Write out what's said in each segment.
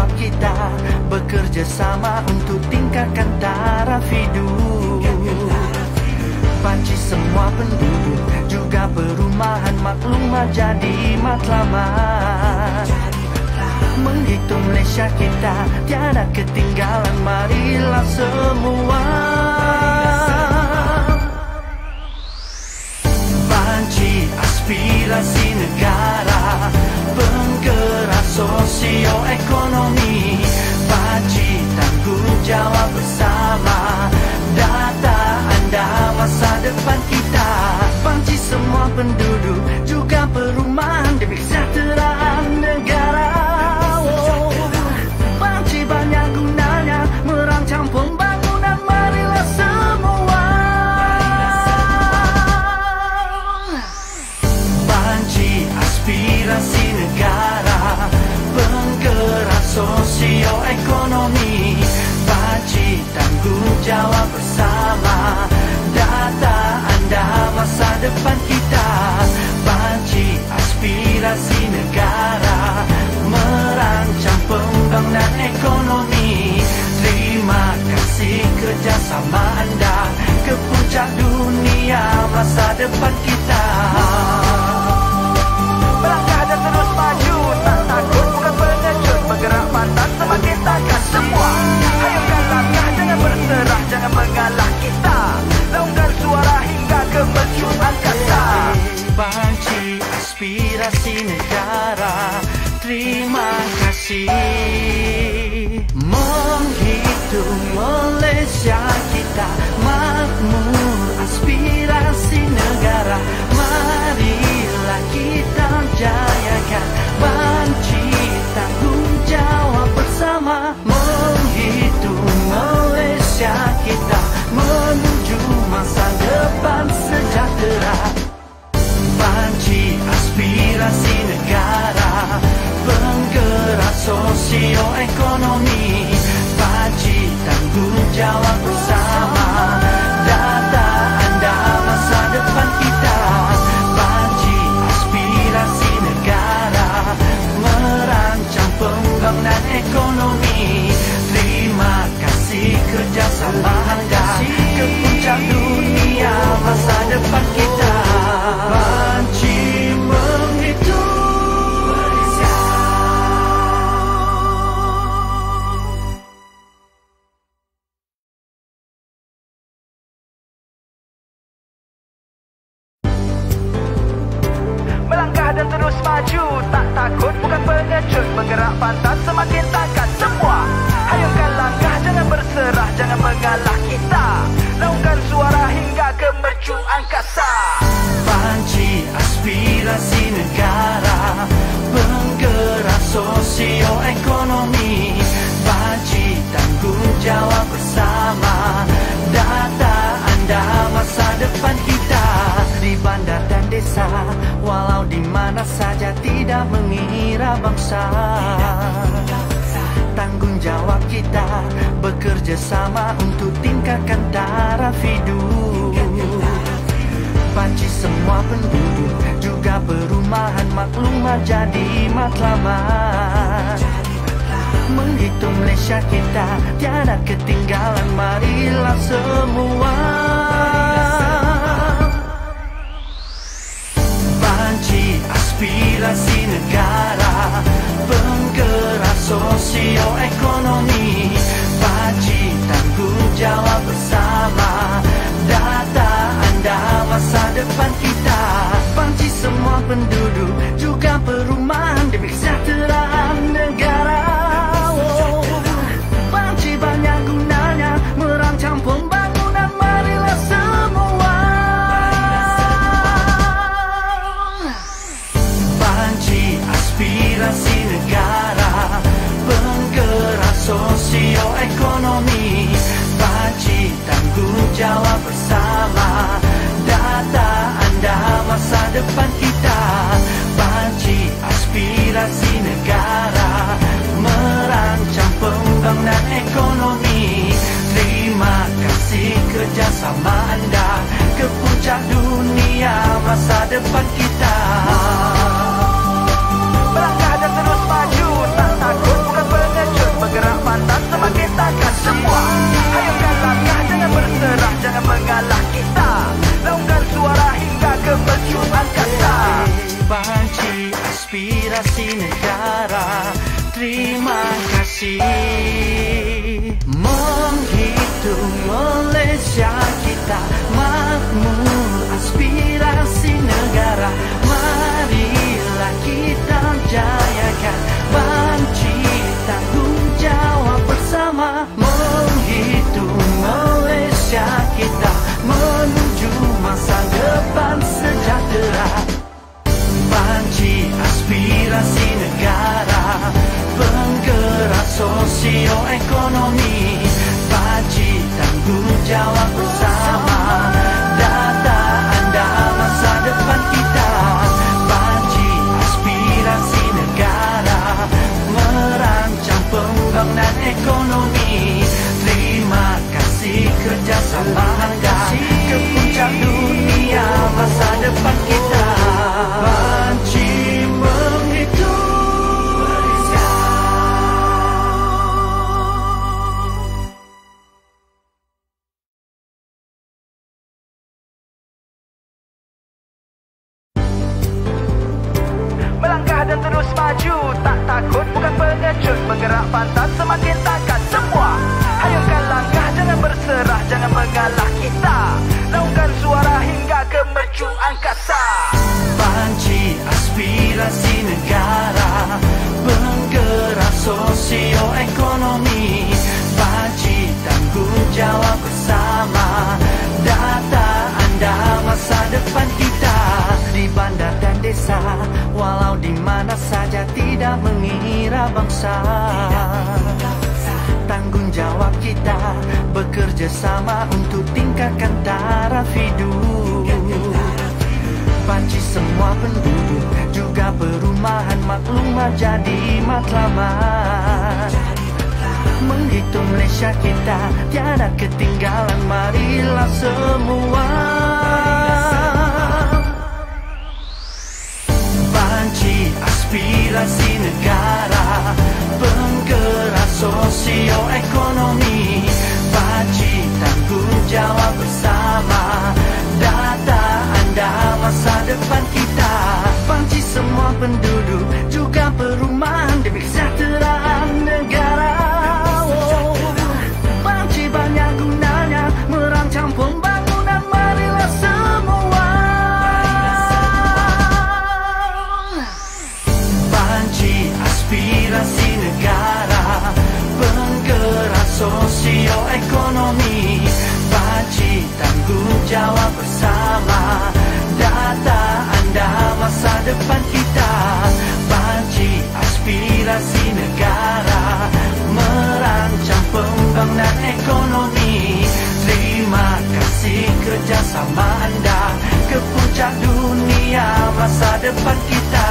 jawab kita bekerja sama untuk tingkatkan taraf hidup. Panci semua penduduk, juga perumahan maklumat jadi matlamat. Menghitung Malaysia kita tiada ketinggalan, marilah semua. Panci aspirasi negara, penggerak sosioekonomi, panci tanggung jawab bersama, data anda masa depan kita. Panci semua penduduk, juga perumahan demi kesejahteraan negara. Panci banyak gunanya, merancang pembangunan, marilah semua. Panci aspirasi negara, penggerak sosioekonomi, panci tanggung jawab bersama, data anda masa depan kita. Panci aspirasi negara, merancang pembangunan ekonomi. Terima kasih kerjasama anda ke puncak dunia masa depan kita. Melangkah dan terus maju, tak takut bukan pengecut, bergerak pantas semakin takkan semua. Hayungkan langkah, jangan berserah, jangan mengalah kita. Laungkan suara hingga ke mercu angkasa. Panci aspirasi negara, terima kasih. Menghitung Malaysia kita makmur, aspirasi negara, marilah kita jayakan. Panci tanggung jawab bersama, menghitung Malaysia kita menuju masa depan sejahtera. Panci aspirasi negara, penggerak sosioekonomi, panci tanggung jawab bersama, data anda masa depan kita. Panci aspirasi negara, merancang pembangunan ekonomi. Terima kasih kerjasama anda ke puncak dunia masa depan kita. Panci menghitung Malaysia. Melangkah dan terus maju, tak takut bukan pengecut, bergerak pantas semakin takkan semua. Hayungkan langkah, jangan berserah, jangan mengalah kita. Laungkan suara hingga ke mercu angkasa. Panci aspirasi negara, penggerak sosioekonomi, panci tanggung jawab bersama, data anda masa depan kita. Di bandar dan desa, walau di mana saja, tidak mengira bangsa. Tanggung jawab kita bekerja sama untuk tingkatkan taraf hidup. Panci semua penduduk, juga perumahan maklumat jadi matlamat. Menghitung Malaysia kita tiada ketinggalan, marilah semua. Panci aspirasi negara, penggerak sosioekonomi, panci tanggung jawab bersama, data anda masa depan kita. Panci semua penduduk, juga perumahan demi kesejahteraan negara. Panci banyak gunanya, merancang pembangunan, marilah semua. Panci aspirasi negara, penggerak sosioekonomi, panci tanggung jawab bersama, data anda masa depan kita. Panci aspirasi negara, merancang pembangunan ekonomi. Terima kasih kerjasama anda ke puncak dunia masa depan kita. Melangkah dan terus maju, tak takut bukan pengecut, kasih. Menghitung Malaysia kita, makmur aspirasi negara. Marilah kita jayakan, banci tanggung jawab bersama. Menghitung Malaysia kita menuju masa depan sejahtera. Banci aspirasi negara, penggerak sosioekonomi. Banci tanggung jawab bersama, data anda masa depan kita. Banci aspirasi negara, merancang pembangunan ekonomi. Terima kasih kerjasama anda ke puncak dunia masa depan kita. Banci menghitung melangkah dan terus maju, tak takut bukan pengecut, bergerak pantas semakin takkan semua. Hayungkan langkah, jangan berserah, jangan mengalah kita. Laungkan suara hingga ke mercu angkasa. Banci aspirasi negara, penggerak sosioekonomi. Banci tanggung jawab bersama, data anda masa depan kita. Di bandar dan desa, walau di mana saja, tidak mengira bangsa. Tanggung jawab kita, bekerja sama untuk tingkatkan taraf hidup. Banci semua penduduk, juga perumahan maklumat jadi matlamat. Menghitung Malaysia kita, tiada ketinggalan, marilah semua. Banci aspirasi negara, penggerak sosioekonomi. Banci tanggung jawab bersama, data anda masa depan kita. Banci semua penduduk, juga perumahan demi kesejahteraan negara. Banci banyak gunanya, merancang pembangunan, marilah semua. Banci aspirasi negara, penggerak sosioekonomi. Banci tanggung jawab bersama, data anda masa depan kita. Banci aspirasi negara, merancang pembangunan ekonomi. Terima kasih kerjasama anda ke puncak dunia masa depan kita.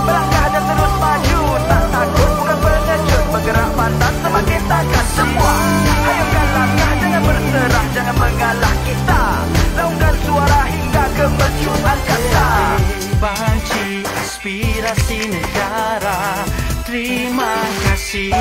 Melangkah dan terus maju, tak takut bukan pengecut, bergerak pantas semakin takkan semua. Hayungkan langkah, jangan berserah, jangan mengalah kita. Laungkan suara hingga ke mercu angkasa. Banci aspirasi negara, terima kasih.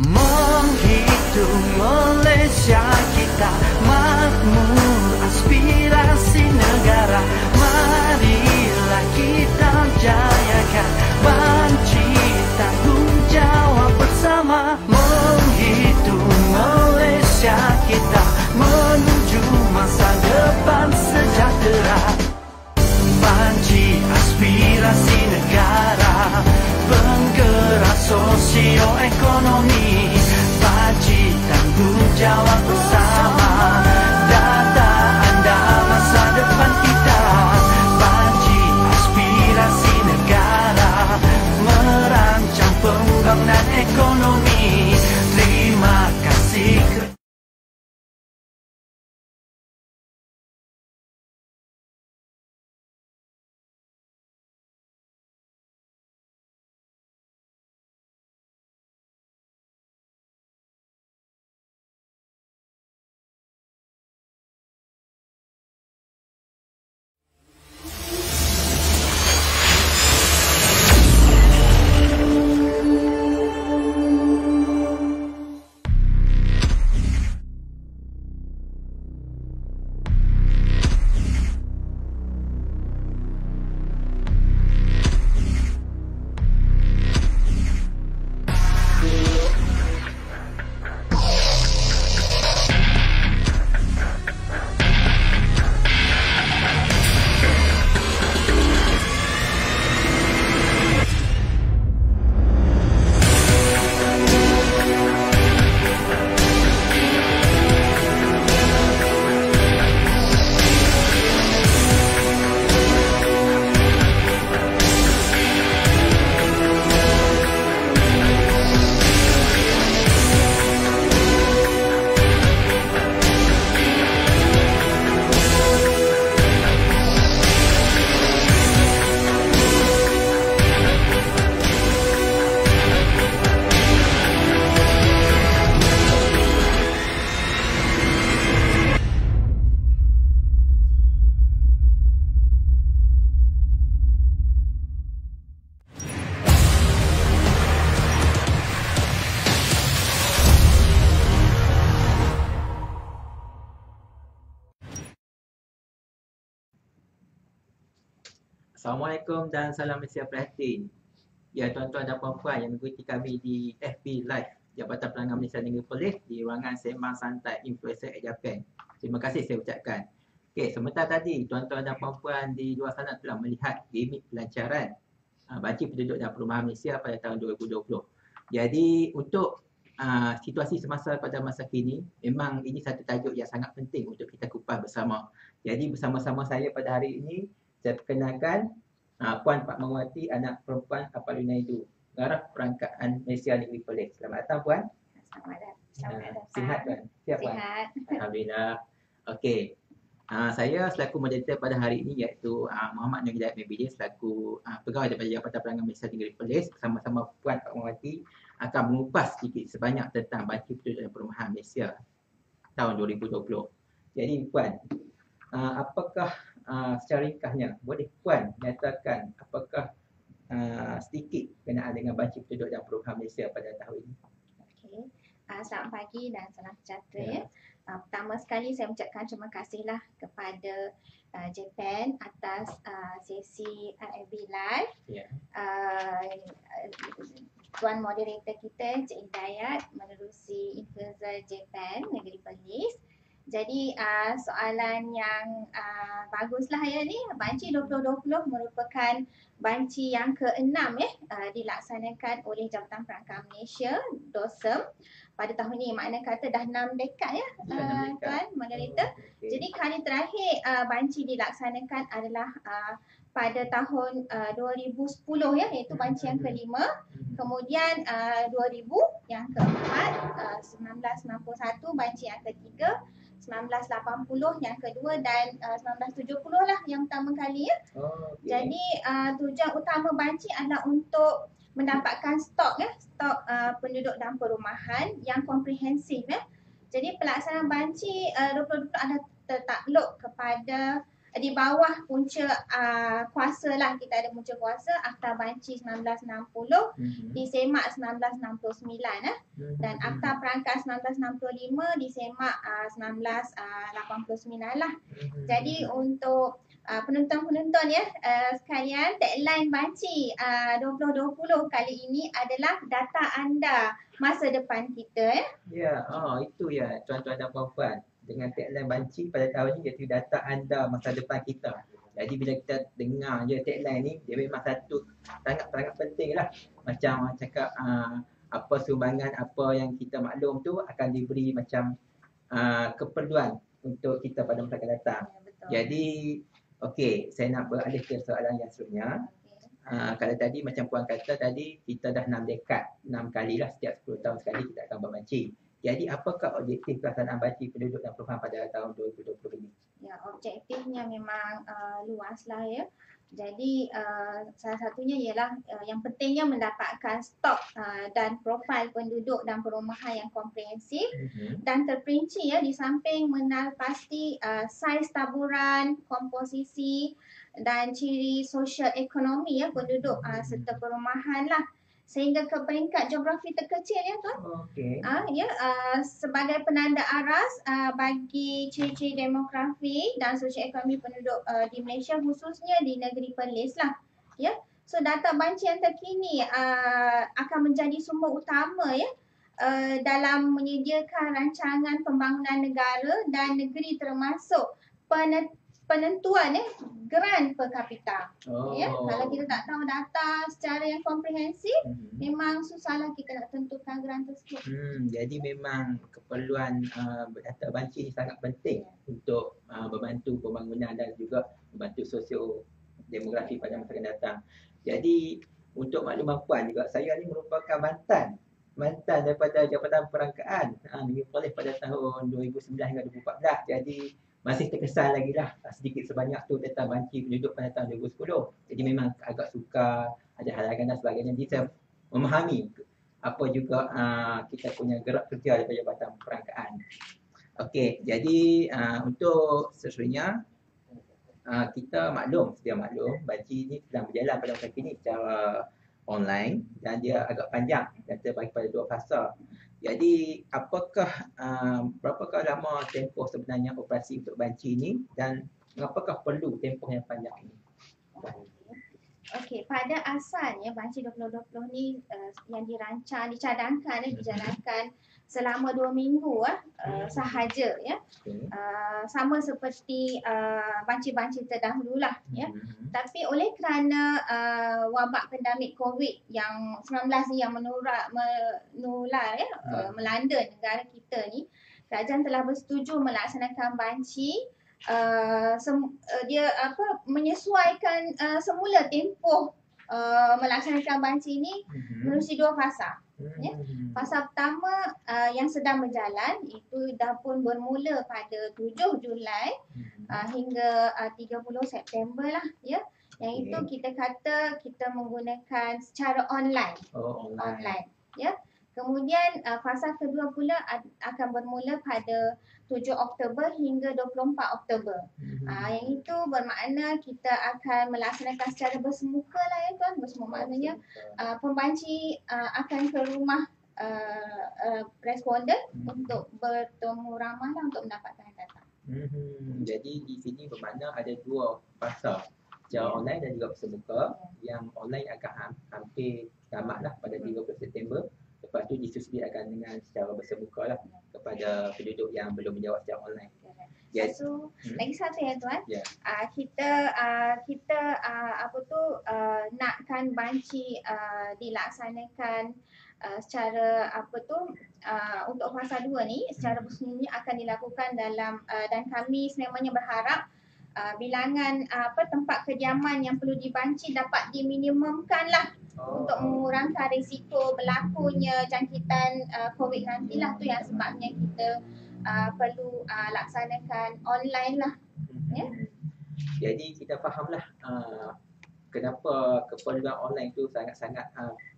Menghitung Malaysia kita, makmur aspirasi negara. Marilah kita jayakan, banci tanggung jawab bersama. Menghitung Malaysia kita menuju masa depan sejahtera. Banci aspirasi negara, penggerak sosioekonomi. Banci tanggung jawab bersama, data anda masa depan kita. Banci aspirasi negara, merancang pembangunan ekonomi. Terima kasih. Assalamualaikum dan salam Malaysia Prihatin. Ya, tuan-tuan dan puan-puan yang mengikuti kami di FB Live Jabatan Pelangan Malaysia Negeri Perlis di ruangan sembang santai Influencer at Japan. Terima kasih saya ucapkan. Okey, sebentar tadi tuan-tuan dan puan-puan di luar sana telah melihat gimik pelancaran banci penduduk dan perumahan Malaysia pada tahun 2020. Jadi untuk situasi semasa pada masa kini, memang ini satu tajuk yang sangat penting untuk kita kupas bersama. Jadi bersama-sama saya pada hari ini, saya perkenalkan Puan Fatmawati, anak perempuan Apaluna Idu, Pengarah Perangkaan Malaysia Negeri Perlis. Selamat datang Puan. Selamat datang. Sihat Puan? Sihat Puan? Sihat. Alhamdulillah. Okey. Saya selaku moderator pada hari ini iaitu Muhammad Nur Hidayat Mebidi selaku pegawai daripada Jabatan Pelangan Malaysia Negeri Perlis bersama-sama Puan Fatmawati akan mengupas sedikit sebanyak tentang banci penduduk dan perumahan Malaysia tahun 2020. Jadi Puan, apakah secara ringkasnya boleh Puan nyatakan apakah sedikit berkenaan dengan banci penduduk dan perumahan Malaysia pada tahun ini? Okey. Selamat pagi dan salam sejahtera ya. Pertama sekali saya ucapkan terima kasihlah kepada Japan atas sesi FB Live. Ya. Tuan moderator kita Cik Hidayat menerusi Influencer Japan Negeri Perlis. Jadi soalan yang baguslah ya ni. Banci 2020 merupakan banci yang ke-6 dilaksanakan oleh Jabatan Perangkaan Malaysia DOSEM pada tahun ini. Makna kata dah 6 dekad ya Tuan moderator. Jadi kali terakhir banci dilaksanakan adalah pada tahun 2010 ya, iaitu banci yang kelima. Kemudian 2000 yang keempat, 1991 banci yang ketiga, 1980 yang kedua dan 1970 lah yang pertama kali ya. Jadi tujuan utama banci adalah untuk mendapatkan stok penduduk dan perumahan yang komprehensif ya. Jadi pelaksanaan banci 2020 adalah tertakluk kepada di bawah punca kuasa lah. Kita ada punca kuasa Akta Banci 1960, disemak 1969 dan Akta Perangkaan 1965 disemak 1989 lah. Jadi untuk penonton-penonton ya sekalian, tagline banci 2020 kali ini adalah data anda masa depan kita ya. Ya, itu ya tuan-tuan dan puan-puan. Dengan tagline banci pada tahun ini iaitu data anda masa depan kita. Jadi bila kita dengar je tagline ni, dia memang satu sangat-sangat penting lah. Macam orang cakap apa sumbangan apa yang kita maklum tu akan diberi macam keperluan untuk kita pada masa akan datang. Ya, Jadi okey, saya nak beralih ke soalan yang seterusnya. Kalau tadi macam puan kata tadi, kita dah 6 dekad, 6 kali lah setiap 10 tahun sekali kita akan berbanci. Jadi apakah objektif pelaksanaan banci penduduk dan perumahan pada tahun 2020 ini? Ya, objektifnya memang luas lah ya. Jadi salah satunya ialah yang pentingnya mendapatkan stok dan profil penduduk dan perumahan yang komprehensif dan terperinci ya, di samping mengenal pasti saiz taburan, komposisi dan ciri sosial ekonomi ya penduduk serta perumahan lah, sehingga ke peringkat geografi terkecil ya Tuan. Okey. Sebagai penanda aras bagi ciri-ciri demografi dan sosioekonomi penduduk di Malaysia, khususnya di negeri Perlis lah ya. So data banci yang terkini akan menjadi sumber utama ya dalam menyediakan rancangan pembangunan negara dan negeri, termasuk penentuan grant per kapita. Ya, kalau kita tak tahu data secara yang komprehensif, memang susahlah kita nak tentukan grant tersebut. Jadi memang keperluan data banci ni sangat penting untuk membantu pembangunan dan juga membantu sosio demografi pada masa akan datang. Jadi untuk makluman puan juga, saya ni merupakan mantan daripada Jabatan Perangkaan Negeri Perlis pada tahun 2009 hingga 2014. Jadi masih terkesan lagi lah sedikit sebanyak tu tentang banci penduduk pada tahun 2010. Jadi memang agak sukar, ada halangan dan sebagainya. Jadi saya memahami apa juga kita punya gerak kerja daripada Jabatan Perangkaan. Okey, jadi untuk seterusnya kita sedia maklum banci ni sedang berjalan pada masa kini secara online dan dia agak panjang dan terbagi pada 2 fasa. Jadi berapakah lama tempoh sebenarnya operasi untuk banci ini dan apakah perlu tempoh yang panjang ini? Okey, pada asalnya banci 2020 ni yang dicadangkan dan dijalankan selama 2 minggu sahaja ya. Sama seperti banci-banci terdahululah ya. Tapi oleh kerana wabak pandemik COVID yang 19 ni yang menular ya, melanda negara kita ni, kerajaan telah bersetuju melaksanakan banci. Dia menyesuaikan semula tempoh melaksanakan banci ni menerusi 2 fasa. Ya. Fasa pertama yang sedang berjalan itu dah pun bermula pada 7 Julai hingga 30 September lah ya. Yang itu kita kata kita menggunakan secara online. Online ya. Kemudian fasa kedua pula akan bermula pada 7 Oktober hingga 24 Oktober. Yang itu bermakna kita akan melaksanakan secara bersemuka lah ya tuan. Bersemuka maknanya pembanci akan ke rumah responden untuk bertemu ramah lah untuk mendapatkan data. Jadi di sini bermakna ada 2 fasa, secara online dan juga bersemuka. Yang online akan hampir tamat lah pada 30 September. Lepas tu disusediakan dengan secara bersemuka lah kepada penduduk yang belum menjawab secara online. Yes. Lagi satu ya tuan. Kita nakkan banci dilaksanakan secara untuk fasa 2 ni secara bersembunyi akan dilakukan dalam dan kami sememangnya berharap bilangan tempat kediaman yang perlu dibanci dapat diminimumkan lah untuk mengurangkan risiko berlakunya jangkitan COVID-19 lah. Tu yang sebabnya kita perlu laksanakan online lah ya. Jadi kita fahamlah kenapa keperluan online tu sangat-sangat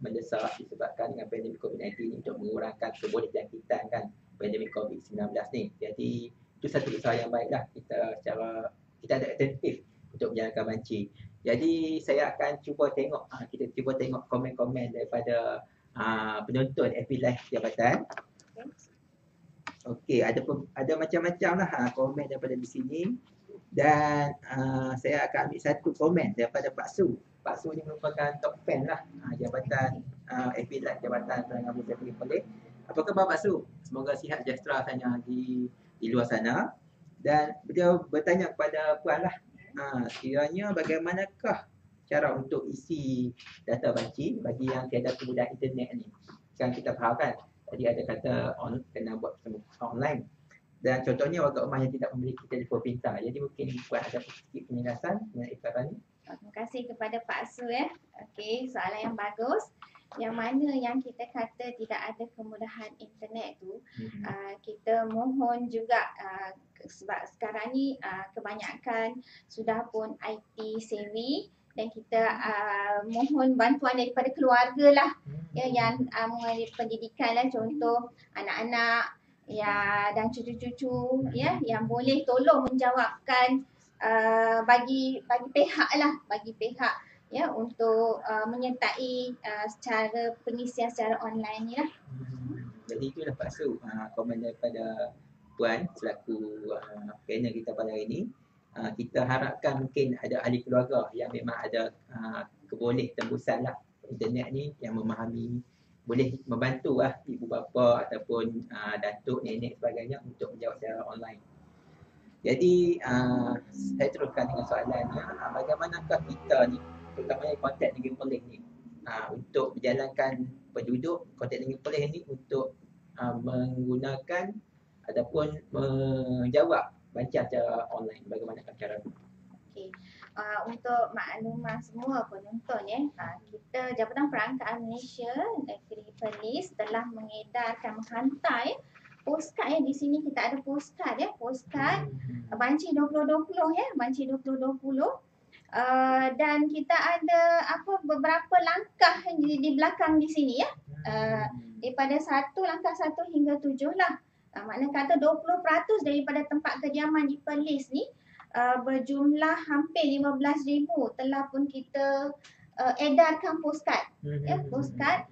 mendesak disebabkan dengan pandemik COVID-19 ni untuk mengurangkan keboleh jangkitan kan pandemik COVID-19 ni. Jadi itu satu usaha yang baiklah kita ada alternatif untuk menjalankan banci. Jadi saya akan kita cuba tengok komen-komen daripada penonton FB Live Jabatan. Okey, ada macam-macam lah komen daripada di sini. Dan saya akan ambil satu komen daripada Pak Su. Pak Su ni merupakan top fan lah Jabatan FB Live Jabatan Perangai Malaysia Perlis. Apa khabar Pak Su? Semoga sihat sejahtera sana di luar sana. Dan beliau bertanya kepada Puan lah, kiranya bagaimanakah cara untuk isi data banci bagi yang tiada kemudahan internet ni. Sekarang kita faham kan, tadi ada kata kena buat online. Dan contohnya warga rumah yang tidak memiliki telefon pintar. Jadi mungkin Puan ada sedikit penjelasan mengenai perkara ni. Terima kasih kepada Pak Su ya. Okey, soalan yang bagus. Yang mana yang kita kata tidak ada kemudahan internet tu, kita mohon juga sebab sekarang ni kebanyakan sudah pun IT savvy dan kita mohon bantuan daripada keluarga lah ya, yang mengenai pendidikan lah, contoh anak-anak ya dan cucu-cucu ya yang boleh tolong menjawabkan bagi pihak ya untuk menyertai secara pengisian secara online ni lah. Jadi itulah Pak Su komen daripada Puan selaku panel kita pada hari ini. Kita harapkan mungkin ada ahli keluarga yang memang ada keboleh tembusan lah internet ni, yang memahami, boleh membantu lah ibu bapa ataupun datuk, nenek sebagainya untuk menjawab secara online. Jadi saya teruskan dengan soalannya, bagaimanakah kita ni terutamanya konteks negeri Perlis ni untuk menjalankan penduduk konteks negeri Perlis ni untuk menggunakan ataupun menjawab bancaan secara online. Bagaimanakah cara itu? Okey. Untuk maklumat semua penonton ya, kita Jabatan Perangkaan Malaysia Negeri Perlis telah menghantar postcard ya. Di sini kita ada postcard ya, postcard banci 2020 ya, banci 2020. Dan kita ada beberapa langkah di belakang di sini ya. Daripada langkah 1 hingga 7 lah. Makna kata 20% daripada tempat kediaman di Perlis ni berjumlah hampir 15,000 telah pun kita edarkan postcard ya, postcard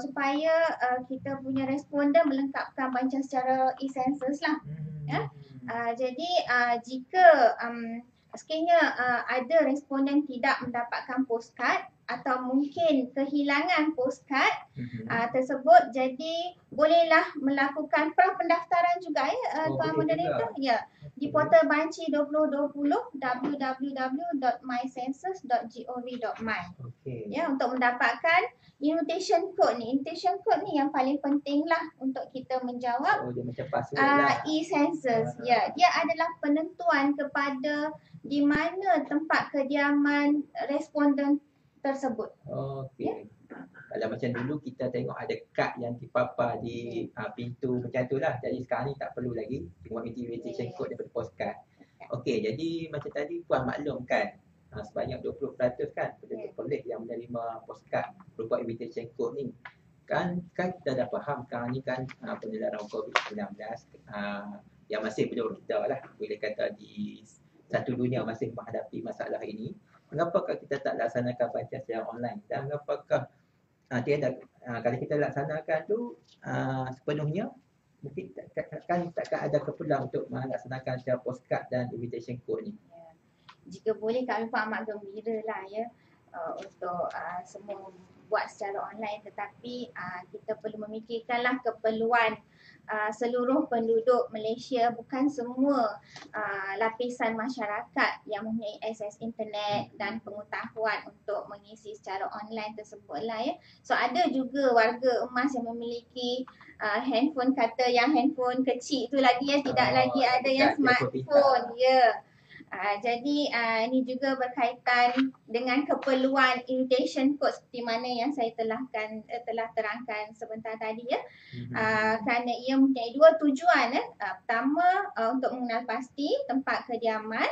supaya kita punya responden melengkapkan bancaan secara e-census lah ya. Jadi jika sekiranya ada responden tidak mendapatkan postcard atau mungkin kehilangan postcard tersebut, jadi bolehlah melakukan pra-pendaftaran juga Tuan Moderator. Ya, di portal Banci 2020 www.mycensus.gov.my. Ya, untuk mendapatkan invitation code ni. Invitation code ni yang paling penting lah untuk kita menjawab dia macam password lah. e-census. Ya, dia adalah penentuan kepada di mana tempat kediaman responden tersebut. Okey. Kalau macam dulu kita tengok ada kad yang dipapar di pintu macam tu lah. Jadi sekarang ni tak perlu lagi tengok invitation code daripada postcard. Okey, jadi macam tadi Puan maklumkan sebanyak 20% kan penduduk Perlis yang menerima postcard berupa invitation code ni. Kan kita dah faham sekarang ni kan penularan COVID-19 yang masih belum reda lah, boleh kata di satu dunia masih menghadapi masalah ini. Mengapakah kita tak laksanakan baca secara online, dan mengapakah kalau kita laksanakan tu sepenuhnya mungkin takkan ada keperluan untuk melaksanakan secara postcard dan invitation code ni. Jika boleh kami pun amat gembira lah ya untuk semua buat secara online, tetapi kita perlu memikirkanlah keperluan seluruh penduduk Malaysia, bukan semua lapisan masyarakat yang mempunyai akses internet dan pengetahuan untuk mengisi secara online tersebutlah ya. So ada juga warga emas yang memiliki handphone, kata yang handphone kecil tu lagi ya, tidak lagi ada yang smartphone ya. Jadi ini juga berkaitan dengan keperluan invitation code seperti mana yang saya telah terangkan sebentar tadi ya. Kerana ia mempunyai dua tujuan pertama untuk mengenal pasti tempat kediaman.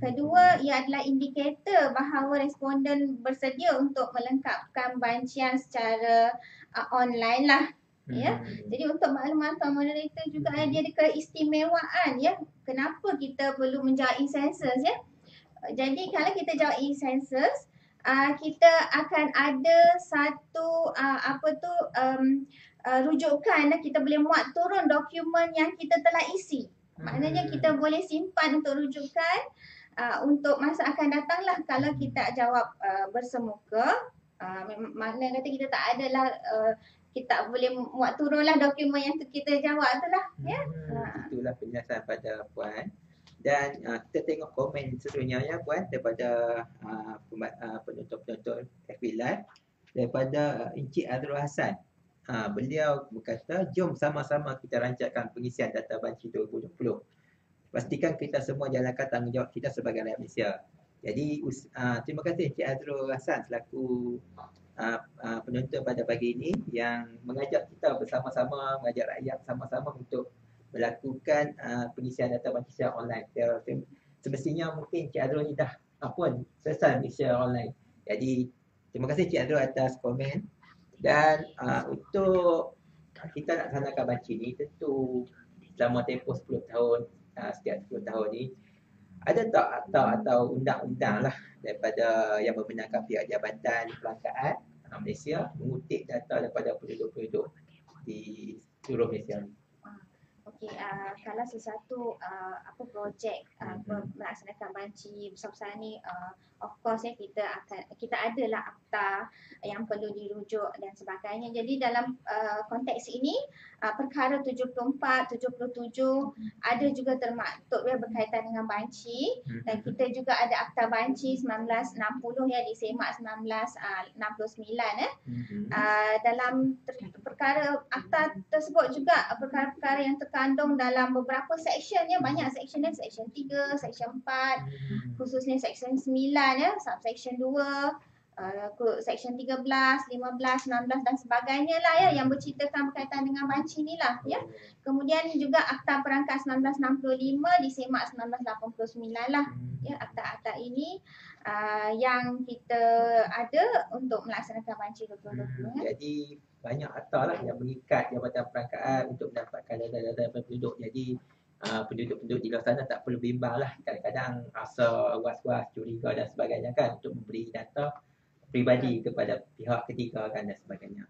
Kedua, ia adalah indikator bahawa responden bersedia untuk melengkapkan bancian secara online lah. Ya, jadi untuk makluman Tuan Moderator juga dia ada keistimewaan ya. Kenapa kita perlu menjawab e-census ya? Jadi kalau kita jawab e-census, kita akan ada satu rujukan, kita boleh muat turun dokumen yang kita telah isi. Maknanya kita boleh simpan untuk rujukan untuk masa akan datang lah kalau kita jawab bersemuka. Maknanya kata kita tak adalah kita boleh muat turunlah dokumen yang kita jawab tu lah ya. Itulah penjelasan pada Puan. Dan kita tengok komen seterusnya ya Puan daripada penonton-penonton FB Live daripada Encik Azrul Hassan. Beliau berkata, jom sama-sama kita rancangkan pengisian data Banci 2020. Pastikan kita semua jalankan tanggungjawab kita sebagai rakyat Malaysia. Jadi terima kasih Encik Azrul Hassan selaku penonton pada pagi ini yang mengajak kita bersama-sama, mengajak rakyat sama-sama untuk melakukan pengisian data Banci secara online. Semestinya mungkin Encik Azrul ni dah selesai secara online. Jadi terima kasih Encik Azrul atas komen. Dan untuk kita nak laksanakan Banci ni tentu selama tempoh 10 tahun, setiap 10 tahun ni ada tak atau undang-undang lah daripada yang membenarkan pihak Jabatan Perangkaan Malaysia mengutip data daripada penduduk-penduduk di seluruh Malaysia ni. Okey, kalau sesuatu projek melaksanakan Banci besar-besar ni, of course ya kita adalah akta yang perlu dirujuk dan sebagainya. Jadi dalam konteks ini perkara 74, 77 ada juga termaktub ya berkaitan dengan Banci, dan kita juga ada akta Banci 1960 ya disemak 1969 ya. Dalam perkara akta tersebut juga perkara-perkara yang terkandung dalam beberapa section ya, banyak section ya, section 3, section 4, khususnya section 9 ya, subsection 2, section 13, 15, 16 dan sebagainya lah ya yang berceritakan berkaitan dengan Banci ni lah ya. Kemudian juga Akta Perangkat 1965 disemak 1989 lah ya. Akta-akta ini yang kita ada untuk melaksanakan Banci 2020 ya. Jadi banyak akta lah yang mengikat Jabatan Perangkaan untuk mendapatkan data-data penduduk. Jadi penduduk-penduduk di luar sana tak perlu bimbang lah. Kadang-kadang rasa was-was, curiga dan sebagainya kan untuk memberi data peribadi kepada pihak ketiga kan dan sebagainya.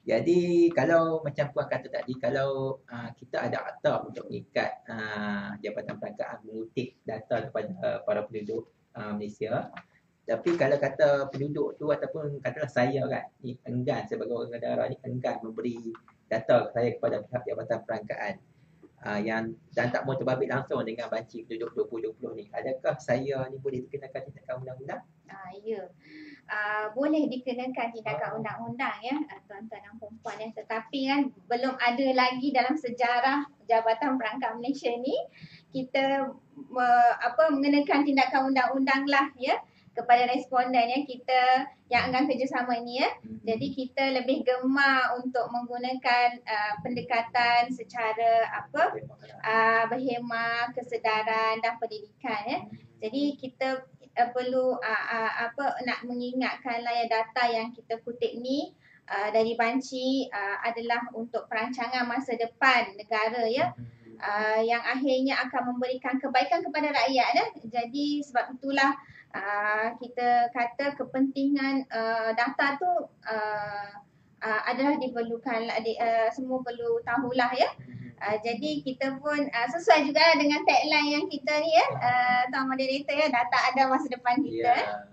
Jadi kalau macam puan kata tadi, kalau kita ada akta untuk mengikat Jabatan Perangkaan mengutip data kepada para penduduk Malaysia, tapi kalau kata penduduk tu ataupun katalah saya kan, ni enggan sebagai orang negara ni enggan memberi data saya kepada pihak Jabatan Perangkaan dan tak mau terbabit langsung dengan banci penduduk 2020 ni. Adakah saya ni boleh dikenakan tindakan undang-undang? Ya. Boleh dikenakan tindakan undang-undang ya, tuan-tuan dan puan-puan ya. Tetapi kan belum ada lagi dalam sejarah Jabatan Perangkaan Malaysia ni kita mengenakan tindakan undang-undang lah ya kepada responden ya, kita yang enggan kerjasama ni ya. Jadi kita lebih gemar untuk menggunakan pendekatan secara berhemah, kesedaran dan pendidikan ya. Jadi kita perlu nak mengingatkanlah ya, data yang kita kutip ni dari banci adalah untuk perancangan masa depan negara ya. Yang akhirnya akan memberikan kebaikan kepada rakyat ya. Jadi sebab itulah kita kata kepentingan data tu adalah diperlukan, semua perlu tahulah ya. Jadi kita pun sesuai juga dengan tagline yang kita ni ya, Tuan Moderator ya, data ada masa depan kita.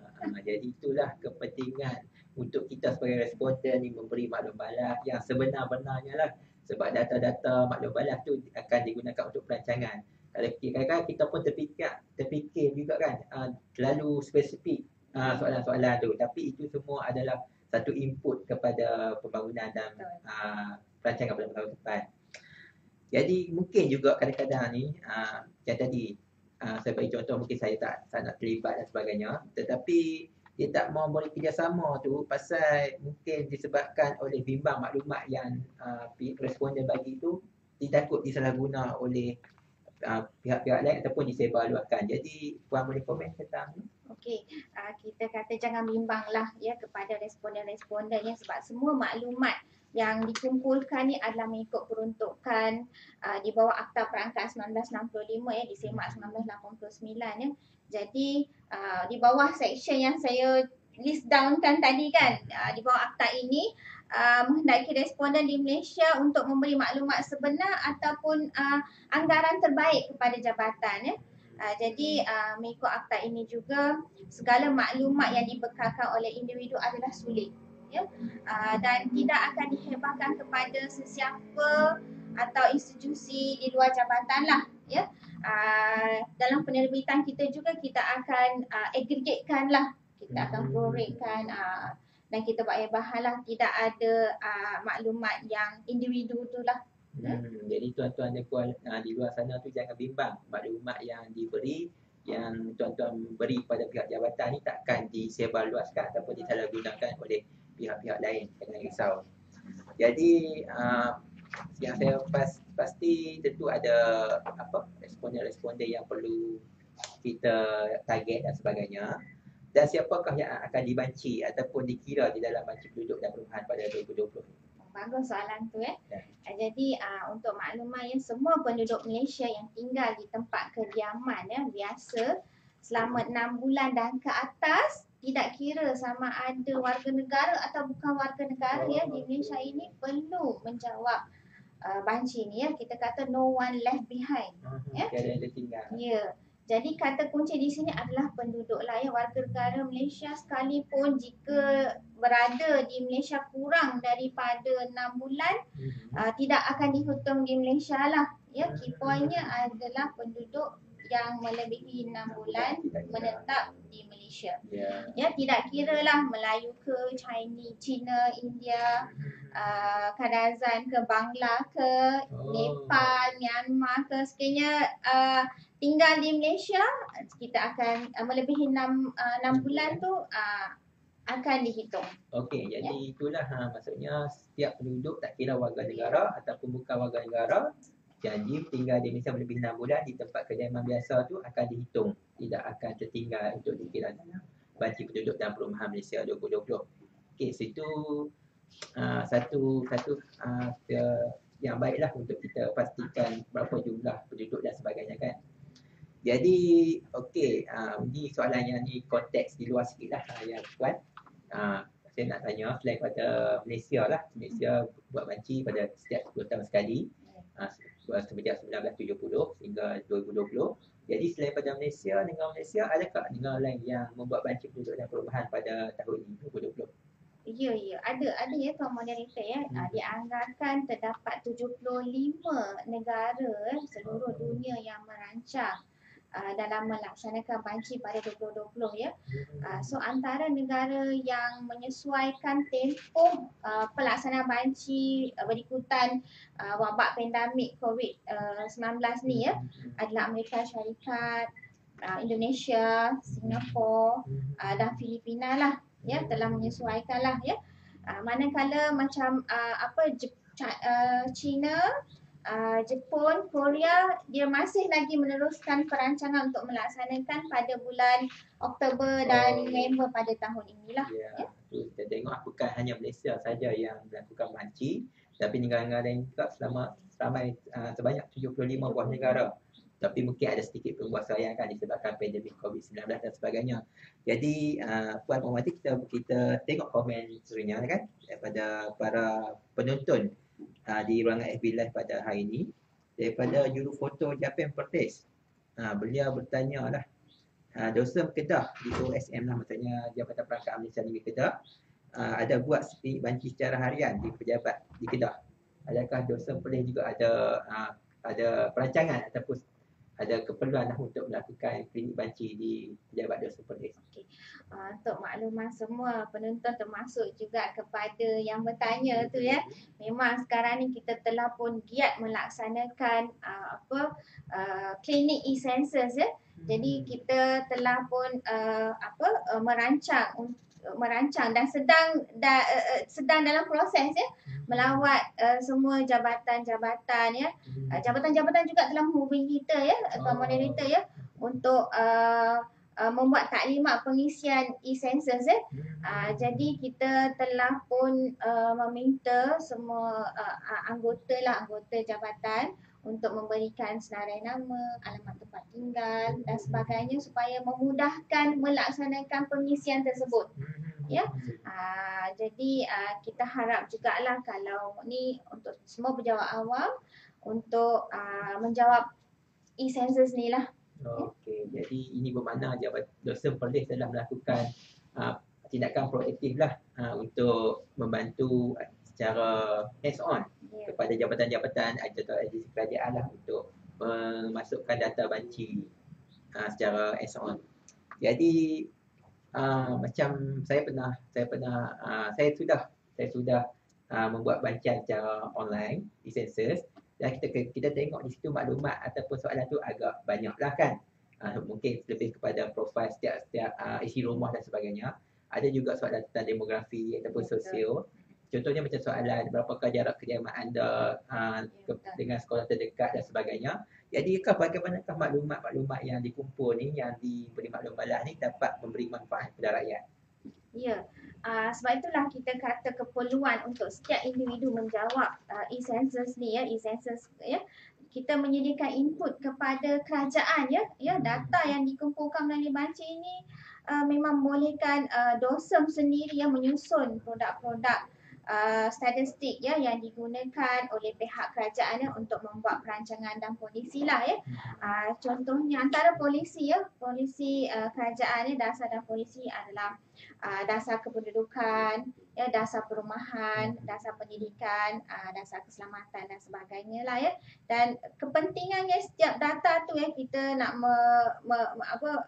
Jadi itulah kepentingan untuk kita sebagai responden ni memberi maklum balas yang sebenar-benarnya lah. Sebab data-data maklum balas tu akan digunakan untuk perancangan. Kadang-kadang kita pun terfikir juga kan, terlalu spesifik soalan-soalan tu. Tapi itu semua adalah satu input kepada pembangunan dan perancangan pada masa depan. Jadi mungkin juga kadang-kadang ni, yang tadi saya bagi contoh, mungkin saya tak nak terlibat dan sebagainya. Tetapi dia tak mahu boleh kerjasama tu pasal mungkin disebabkan oleh bimbang maklumat yang responden bagi tu, dia takut disalahguna oleh pihak-pihak lain ataupun disebarluaskan. Jadi puan boleh komen tentang ni? Okey, kita kata jangan bimbanglah ya kepada responden-responden ya, sebab semua maklumat yang dikumpulkan ni adalah mengikut peruntukan di bawah Akta Perangkaan 1965 ya, disemak 1989 ya. Jadi di bawah section yang saya list downkan tadi kan, di bawah akta ini menghendaki responden di Malaysia untuk memberi maklumat sebenar ataupun anggaran terbaik kepada jabatan ya. Jadi mengikut akta ini juga segala maklumat yang dibekalkan oleh individu adalah sulit ya, dan tidak akan dihebahkan kepada sesiapa atau institusi di luar jabatan lah ya. Dalam penerbitan kita juga kita akan aggregatekan lah, kita akan proratekan dan kita buat hebahan lah, tidak ada maklumat yang individu tu lah. Jadi tuan-tuan dan puan di luar sana tu jangan bimbang, maklumat yang diberi, yang tuan-tuan beri pada pihak jabatan ni takkan disebarluaskan ataupun disalahgunakan oleh pihak-pihak lain, jangan risau. Jadi yang saya pasti tentu ada responden-responden yang perlu kita target dan sebagainya. Dan siapakah yang akan dibanci ataupun dikira di dalam banci penduduk dan perumahan pada 2020? Bagus soalan tu ya. Jadi untuk makluman ya, semua penduduk Malaysia yang tinggal di tempat kediaman ya biasa selama 6 bulan dan ke atas, tidak kira sama ada warga negara atau bukan warga negara ya, di Malaysia ini perlu menjawab banci ni ya. Kita kata no one left behind. Ya. Tiada yang tertinggal. Ya. Jadi kata kunci di sini adalah penduduk lah ya, warga negara Malaysia sekalipun jika berada di Malaysia kurang daripada 6 bulan tidak akan dihitung di Malaysia lah ya. Key pointnya adalah penduduk yang melebihi 6 bulan menetap di Malaysia. Ya, tidak kira lah Melayu ke, Chinese, Cina, India, Kadazan ke, Bangla ke, Nepal, Myanmar ke, sekiranya tinggal di Malaysia, kita akan melebihi 6 bulan tu akan dihitung. Okey, jadi itulah maksudnya setiap penduduk tak kira warga negara ataupun bukan warga negara, janji tinggal di Malaysia lebih 6 bulan di tempat kediaman biasa tu akan dihitung, tidak akan tertinggal untuk dikira dalam banci penduduk dan perumahan Malaysia 2020. Okey, situ satu yang baiklah untuk kita pastikan berapa jumlah penduduk dan sebagainya kan. Jadi okey, ni soalan yang ni konteks di luar sikit lah yang puan. saya nak tanya selain pada Malaysia lah. Malaysia buat banci pada setiap 10 tahun sekali. Sejak 1970 hingga 2020. Jadi selain pada Malaysia, negara Malaysia, adakah negara lain yang membuat banci penduduk dan perubahan pada tahun ini 2020? Ya, ada ya Tuan Moderator ya. Dianggarkan terdapat 75 negara seluruh dunia yang merancang dalam melaksanakan banci pada 2020 ya. So antara negara yang menyesuaikan tempoh pelaksanaan banci berikutan wabak pandemik COVID-19 ni ya adalah Amerika Syarikat, Indonesia, Singapura dan Filipina lah ya, telah menyesuaikan lah ya. Manakala macam China, Jepun, Korea, dia masih lagi meneruskan perancangan untuk melaksanakan pada bulan Oktober dan November pada tahun inilah. Ya. Kita tengok bukan hanya Malaysia saja yang melakukan banci, tapi negara-negara lain juga sebanyak 75 buah negara. Tapi mungkin ada sedikit penguasaan kan disebabkan pandemik COVID-19 dan sebagainya. Jadi Puan Muhammadi, kita tengok komentarnya kan daripada para penonton di ruangan FB Live pada hari ini. Daripada jurufoto Japan Pertis, beliau bertanya lah, dosen Kedah di OSM lah, maksudnya Jabatan Perangkat Malaysia Negeri Kedah, ada buat sprindik banci secara harian di pejabat di Kedah. Adakah dosen Perlis juga ada perancangan ataupun ada keperluan lah untuk melakukan klinik banci di pejabat dosen Perlis? Okey. Untuk makluman semua penonton termasuk juga kepada yang bertanya tu ya. Memang sekarang ni kita telah pun giat melaksanakan klinik e-census ya. Jadi kita telah pun merancang dan sedang dalam proses ya, melawat semua jabatan-jabatan ya. Jabatan-jabatan juga telah menghubungi kita ya, Tuan Moderator ya, untuk membuat taklimat pengisian e-census ya. Jadi kita telah pun meminta semua anggota jabatan untuk memberikan senarai nama, alamat tempat tinggal dan sebagainya supaya memudahkan melaksanakan pengisian tersebut. Ya. Jadi kita harap jugalah kalau ni untuk semua pejabat awam untuk menjawab e-census ni lah. Okey, jadi ini bermakna dosen Perlis telah melakukan tindakan proaktif lah untuk membantu secara hands-on kepada jabatan-jabatan atau agensi kerajaan lah untuk memasukkan data banci secara hands-on. Jadi macam saya sudah membuat bancian secara online e-census, dan kita tengok di situ maklumat ataupun soalan tu agak banyak lah kan. Mungkin lebih kepada profil setiap isi rumah dan sebagainya. Ada juga soalan tentang demografi ataupun sosio. Contohnya macam soalan berapakah jarak kediaman anda dengan sekolah terdekat dan sebagainya. Jadi bagaimanakah maklumat-maklumat yang dikumpul ni, yang diberi maklum balas ni dapat memberi manfaat kepada rakyat? Ya, sebab itulah kita kata keperluan untuk setiap individu menjawab e-census ni ya, e-census ya. Kita menyediakan input kepada kerajaan ya, data yang dikumpulkan melalui banci ini memang membolehkan dosen sendiri yang menyusun produk-produk statistik ya yang digunakan oleh pihak kerajaan ya untuk membuat perancangan dan polisi lah ya. Contohnya antara polisi kerajaan ya, dasar dan polisi adalah dasar kependudukan ya, dasar perumahan, dasar pendidikan, dasar keselamatan dan sebagainya lah ya. Dan kepentingannya setiap data tu ya, kita nak membuat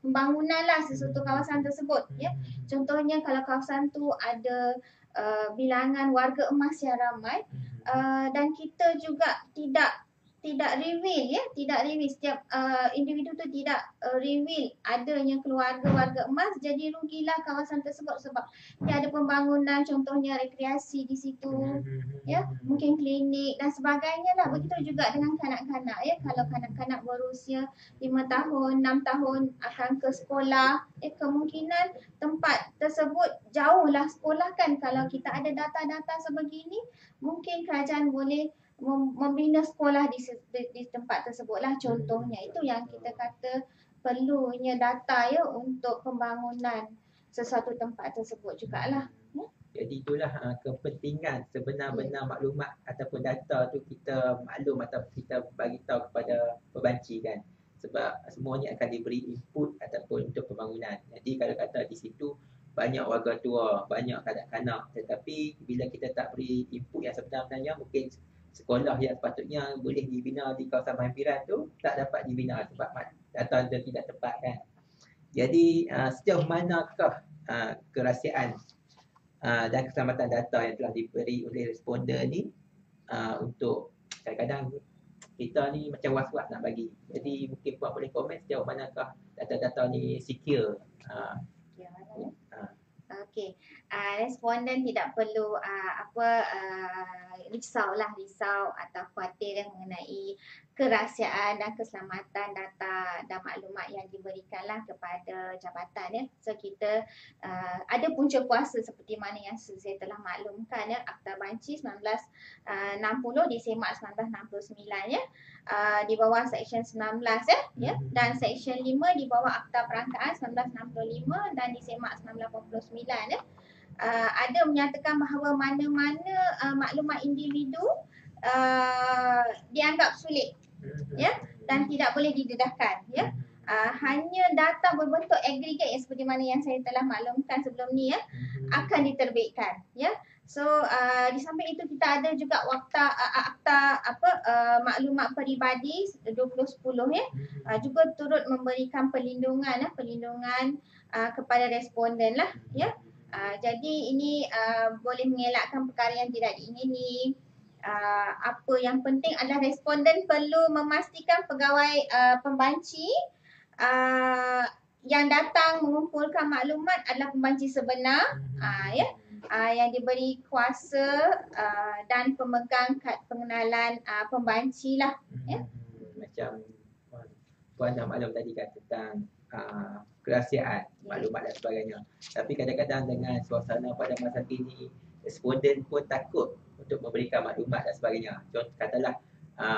pembangunan lah sesuatu kawasan tersebut ya. Contohnya kalau kawasan tu ada bilangan warga emas yang ramai dan kita juga tidak reveal setiap individu tu tidak reveal adanya keluarga warga emas, jadi rugilah kawasan tersebut sebab dia ada pembangunan contohnya rekreasi di situ ya, mungkin klinik dan sebagainya lah. Begitu juga dengan kanak-kanak ya, kalau kanak-kanak berusia 5 tahun 6 tahun akan ke sekolah kemungkinan tempat tersebut jauhlah sekolah kan. Kalau kita ada data-data sebegini, mungkin kerajaan boleh membina sekolah di tempat tersebut lah contohnya. Itu yang kita kata perlunya data ya untuk pembangunan sesuatu tempat tersebut jugalah. Jadi itulah kepentingan sebenar-benar maklumat ataupun data tu kita maklum atau kita bagi tahu kepada pembanci kan. Sebab semuanya akan diberi input ataupun untuk pembangunan. Jadi kalau kata di situ banyak warga tua, banyak kanak-kanak, tetapi bila kita tak beri input yang sebenar-benarnya, mungkin sekolah yang sepatutnya boleh dibina di kawasan hampiran tu tak dapat dibina sebab data dia tidak tepat kan. Jadi sejauh manakah kerahsiaan dan keselamatan data yang telah diberi oleh responden ni untuk kadang-kadang kita ni macam was-was nak bagi. Jadi mungkin Puan boleh komen sejauh manakah data-data ni secure. Okey, responden tidak perlu risau atau khawatir mengenai kerahsiaan dan keselamatan data dan maklumat yang diberikanlah kepada jabatan ya. So kita ada punca kuasa seperti mana yang saya telah maklumkan ya, Akta Banci 1960 disemak 1969 ya. Di bawah Seksyen 19 ya, dan Seksyen 5 di bawah Akta Perangkaan 1965 dan disemak 1989 ya. Ada menyatakan bahawa mana-mana maklumat individu dianggap sulit ya dan tidak boleh didedahkan ya. Hanya data berbentuk agregat yang seperti mana yang saya telah maklumkan sebelum ni ya akan diterbitkan ya. So di samping itu kita ada juga akta maklumat peribadi 2010 ya, juga turut memberikan perlindungan kepada responden lah ya. Jadi ini boleh mengelakkan perkara yang tidak diingini. Apa yang penting adalah responden perlu memastikan pegawai pembanci yang datang mengumpulkan maklumat adalah pembanci sebenar ya, yang diberi kuasa dan pemegang kad pengenalan pembanci lah ya. Macam Puan dah maklum tadi kan tentang kerahsiaan maklumat dan sebagainya. Tapi kadang-kadang dengan suasana pada masa kini, responden pun takut untuk memberikan maklumat dan sebagainya. Contoh katalah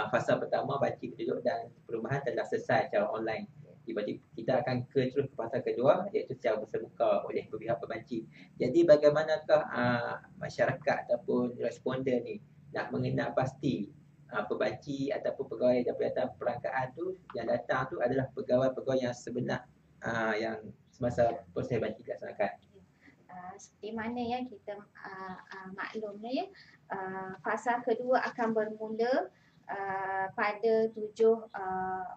fasa pertama banci penduduk dan perumahan telah selesai secara online. Tiba-tiba kita akan terus ke fasa kedua iaitu secara bersemuka oleh pihak pembanci. Jadi bagaimanakah masyarakat ataupun responden ni nak mengenal pasti pembanci ataupun pegawai Jabatan Perangkaan tu yang datang tu adalah pegawai-pegawai yang sebenar yang semasa proses banci dilaksanakan. Seperti mana ya kita maklumnya ya, fasa kedua akan bermula pada 7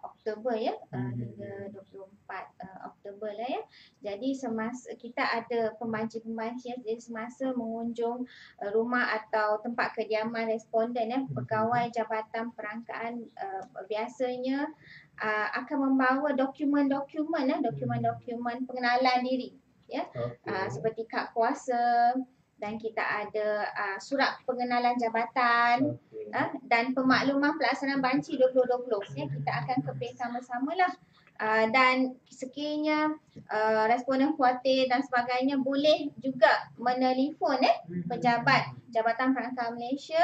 Oktober ya, hingga 24 Oktober lah ya. Jadi semasa kita ada pembanci-pembanci jadi semasa mengunjung rumah atau tempat kediaman responden ya, pegawai Jabatan Perangkaan biasanya akan membawa dokumen-dokumen pengenalan diri ya. Seperti kad kuasa, dan kita ada surat pengenalan jabatan dan pemakluman pelaksanaan banci 2020 ya. Kita akan keping sama-sama lah. Dan sekiranya responden khuatir dan sebagainya boleh juga menelefon pejabat Jabatan Perangkaan Malaysia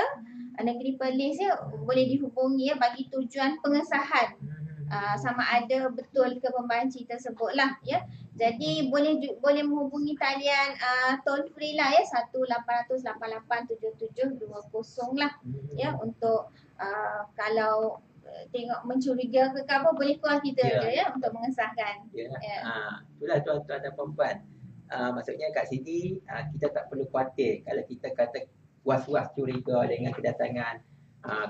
Negeri Perlis ya, boleh dihubungi ya bagi tujuan pengesahan sama ada betul ke pembanci tersebut lah ya. Jadi boleh menghubungi talian toll free lah ya, 1-800-88-7720 lah ya, untuk kalau tengok mencurigakan ke apa boleh call kita je ya untuk mengesahkan. Itulah tuan-tuan dan puan-puan. Maksudnya kat sini kita tak perlu khawatir kalau kita kata was-was curiga dengan kedatangan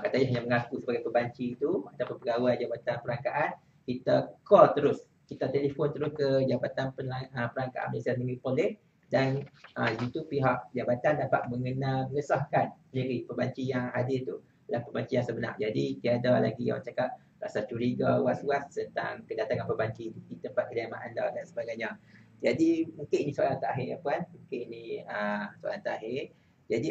katanya yang mengaku sebagai pembanci itu ataupun pegawai Jabatan Perangkaan. Kita call terus, kita telefon terus ke Jabatan Perangkaan Malaysia Negeri Perlis, dan itu pihak jabatan dapat mengesahkan diri pembanci yang hadir itu adalah pembanci yang sebenar. Jadi tiada lagi orang cakap rasa curiga, was-was tentang kedatangan pembanci di tempat kediaman anda dan sebagainya. Jadi mungkin ini soalan terakhir ya Puan, mungkin ini soalan terakhir. Jadi